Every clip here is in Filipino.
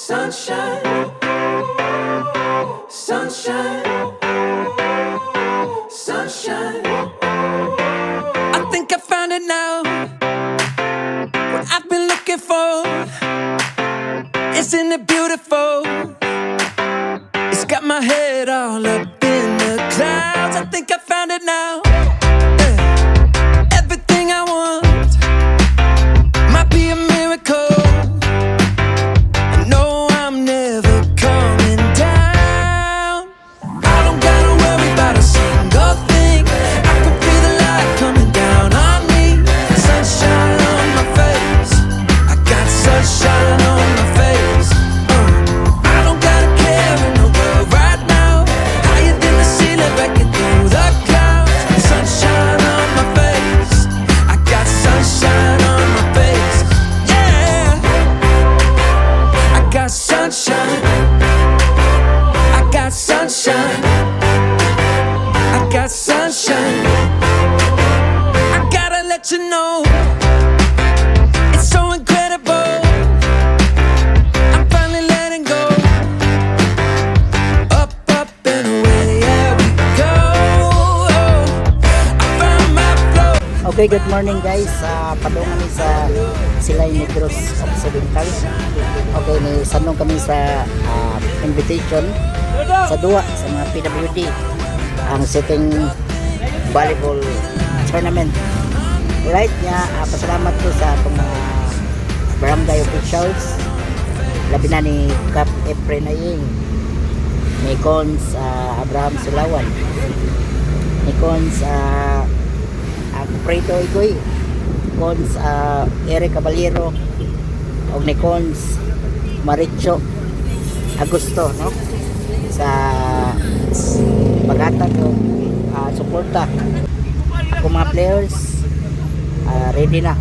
Sunshine, sunshine, sunshine. I think I found it now. What I've been looking for. Isn't it beautiful? It's got my head all up in the clouds. I think I found it now. Everything I want might be a miracle. No, I'm never coming down. I don't gotta worry about a single thing. I can feel the light coming down on me. Sunshine on my face. I got sunshine on my face. I don't gotta care in the world right now. Higher than the ceiling, breaking through the clouds. Sunshine on my face. I got sunshine on my face. Yeah, I got sunshine. I got sunshine. I got sunshine. I gotta let you know, it's so incredible. I'm finally letting go. Up, up and away, yeah we go. I found my flow. Okay, good morning guys. Padung kami sa Silay Negros Occidental. Okay, may sanong kami sa invitation sa duwa sa mga PWD ang setting volleyball tournament. Right niya, pasalamat ko sa atong mga barangay officials, labi na ni Cap Efren Aying, ni Cons Abraham Sulawan, ni Cons Preto Igoy, Cons Eric Caballero, o ni Cons Maricho Agusto, no? Sa paghatag o suporta kung mga players ready na.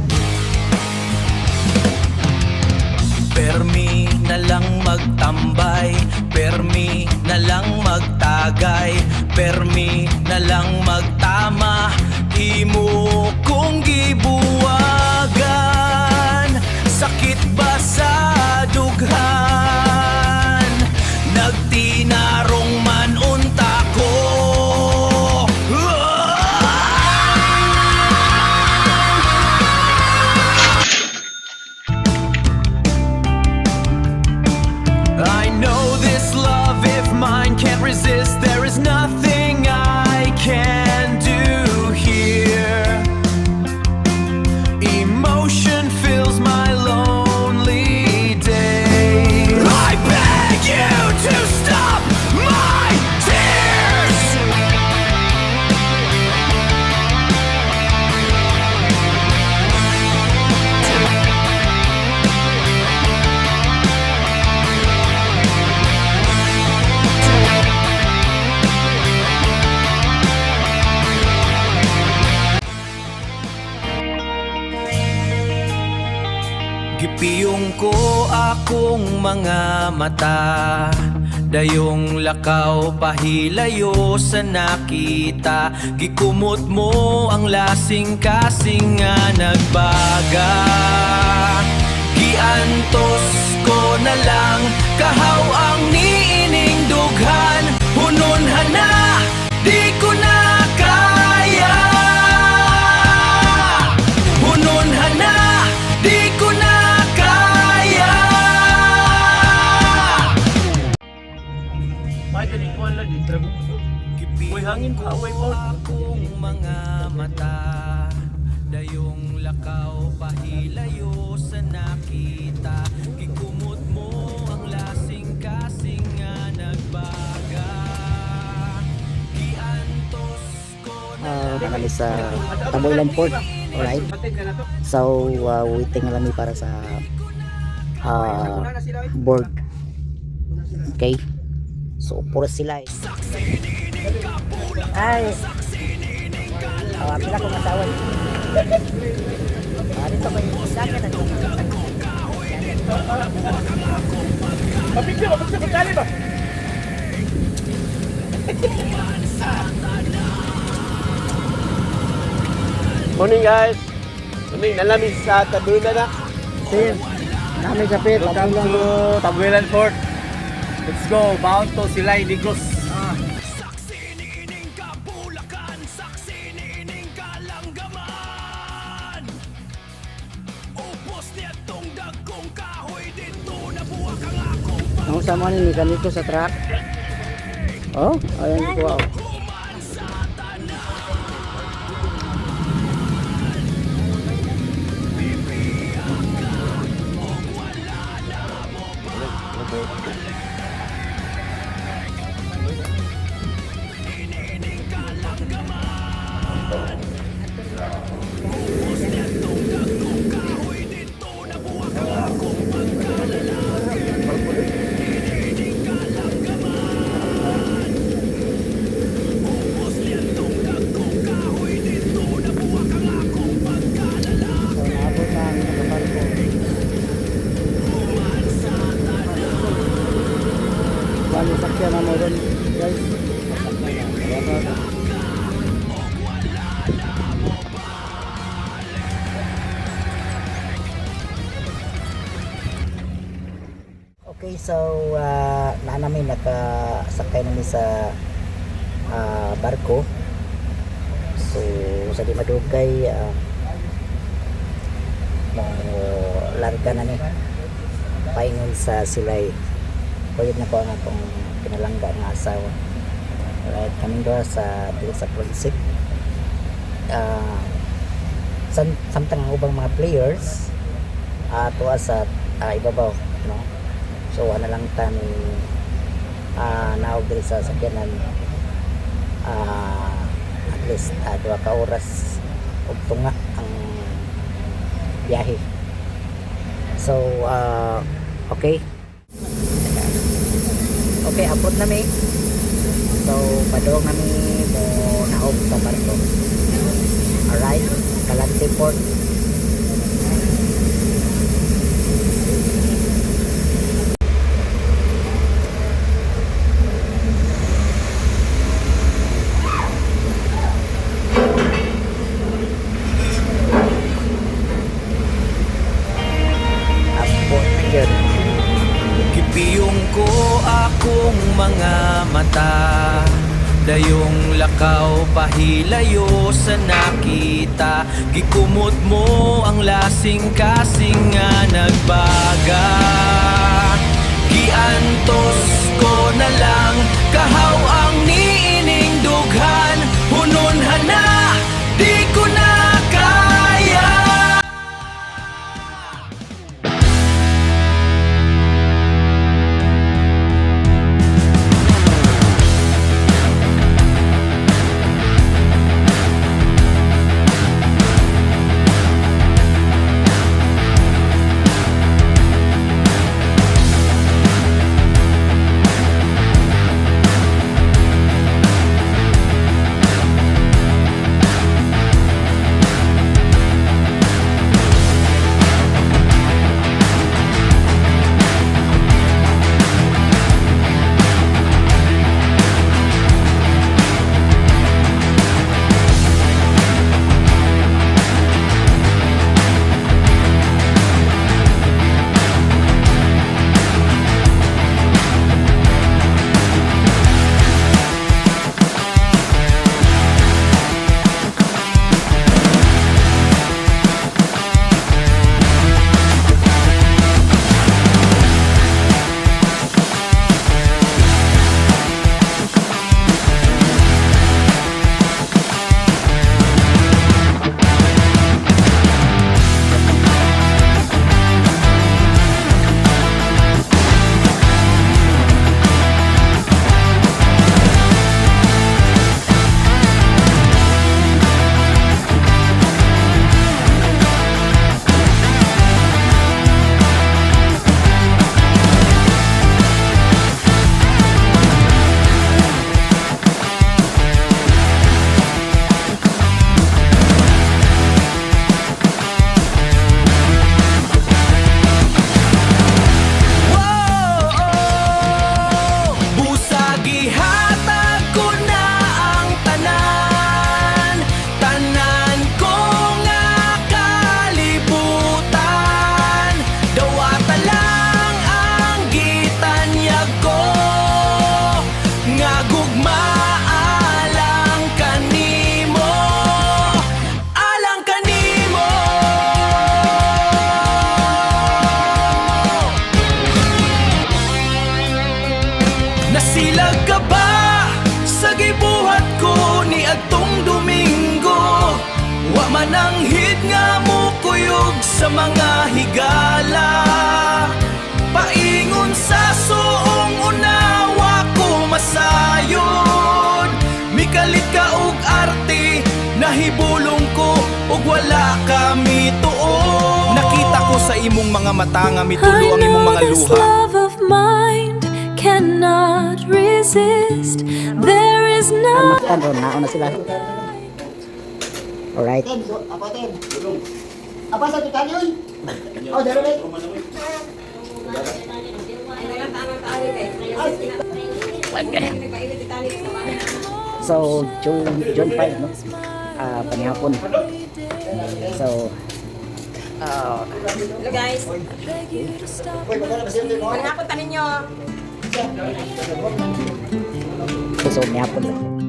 Permi na lang magtambay, permi na lang magtagay, permi na lang magtama, imo kung gibuwagan, sakit ba sa dughan, nagtinarong man unta ko. I know this love, if mine can't resist, there is nothing I can do here. Emotion fills my lonely day. I beg you to stop my tears. Gipiyong ko akong mga mata, dayong lakaw pahilayo sa nakita. Gikumot mo ang lasing-kasing nga nagbaga. Giantos ko na lang kahaw ang niining dughan. Hununhan na, di ko na kaya. Hununhan na, di ko na kaya. Uy, hangin ko, away po. Akong mga mata, dayong lakaw pahilayo sa nakita. Gikumot mo ang lasing-kasing nga nagbaga. Giantos ko na Kami sa Taboylan Port. Alright, so waiting lang kami para sa board. Okay, so puro sila ay pila ko matawan dito may isa ka na Mapicture ba tali ba? Morning guys. Morning, nalamis sa Taboylan na. Same. Nami sa pit. Welcome to Tabuelan Fort. Let's go, bound to Silay Negros. Ang sama ni kanito sa truck. Oh, ayan ko. Oh. Bali sakyan na mo ron, guys. Okay, so na namin nakasakay namin sa barko. So sa di madugay mo larga na ni paingon sa Silay. Pwede na ko ang akong pinalangga ng asawa. Alright, kami doon sa Prinsip. Samtang ang ubang mga players tuwa sa ibabaw, no? So ano lang tan naog diri sa sakyanan at least 2 ka oras ug tunga ang biyahe. So okay. Okay, abot na mi. So, padong nami mo naog sa barko. Alright, Calante Port. Abot na yun. Gipiyong ko akong mga mata, dayong lakaw pahilayo sa nakita. Gikumot mo ang lasing-kasing nga nagbaga. Giantos ko na lang kahaw ang niining dughan. Hununhan na, di ko na kaya. sa mga higala. Paingon sa suong unawa ko masayod. Mikalit ka og arte, nahibulong ko ug wala kami tuon. Nakita ko sa imong mga mata nga mitulo I ang imong know mga this luha. love of mine cannot resist. There is no Ano, nauna sila. Alright. Apa sa tutan yun? Oh, daro rin. So, June 5, no? Panihapon. So, Hello guys. Manghapon tanin nyo. so, mihapon.